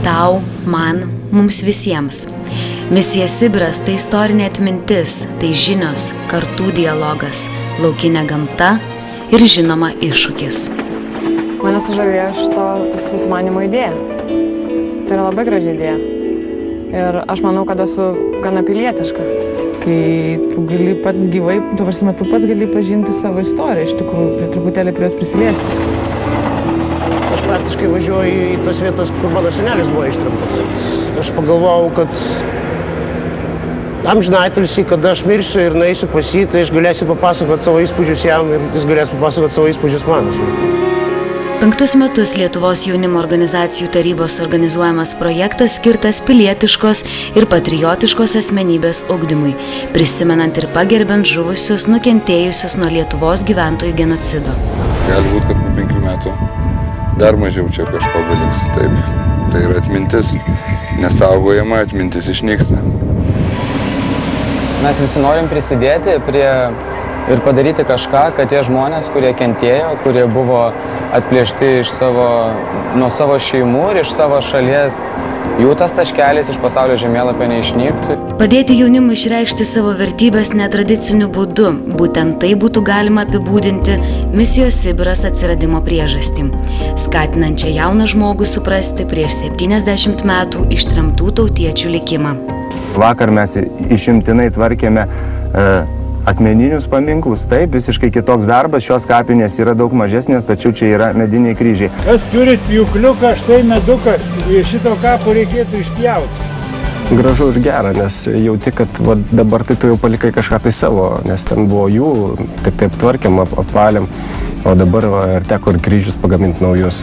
Tau, man, mums visiems. Misija Sibiras tai istorinė atmintis, tai žinios, kartų dialogas, laukinė gamta ir žinoma iššūkis. Mane sužavėjo šito susimanimo idėja. Tai yra labai graži idėja. Ir aš manau, kad esu gana pilietiška. Kai tu gali pats gyvai, tu pats gali pažinti savo istoriją, iš tikrųjų, truputėlį prie jos prisiliesti. Aš praktiškai važiuoju į tos vietos, kur mano senelis buvo ištremtas. Aš pagalvojau, kad amžinatilsį, kada aš mirsiu ir nueisiu pas jį, tai aš galėsiu papasakoti savo įspūdžius jam ir jis galės papasakoti savo įspūdžius man. 5 metus Lietuvos jaunimo organizacijų tarybos organizuojamas projektas skirtas pilietiškos ir patriotiškos asmenybės ugdymui, prisimenant ir pagerbent žuvusius, nukentėjusius nuo Lietuvos gyventojų genocido. Gali būti, kad po 5 metų dar mažiau čia kažko beliks. Taip, tai yra atmintis nesaugojama, atmintis išnyksta. Mes visi norim prisidėti ir padaryti kažką, kad tie žmonės, kurie kentėjo, kurie buvo atplėšti nuo savo šeimų ir iš savo šalies, jų tas taškelis iš pasaulio žemėlapio neišnyktų. Padėti jaunimui išreikšti savo vertybės netradiciniu būdu, būtent tai būtų galima apibūdinti misijos Sibiras atsiradimo priežastį, skatinančią jauną žmogų suprasti prieš 70 metų ištremtų tautiečių likimą. Vakar mes išimtinai tvarkėme akmeninius paminklus, taip, visiškai kitoks darbas, šios kapinės yra daug mažesnės, tačiau čia yra mediniai kryžiai. Kas turit pjūkliuką, štai medukas, šito kapo reikėtų išpjauti. Gražu ir gera, nes jauti, kad dabar tai tu jau palikai kažką tai savo, nes ten buvo jų, taip tvarkėm, apvalėm, o dabar ir teko ir kryžius pagaminti naujus.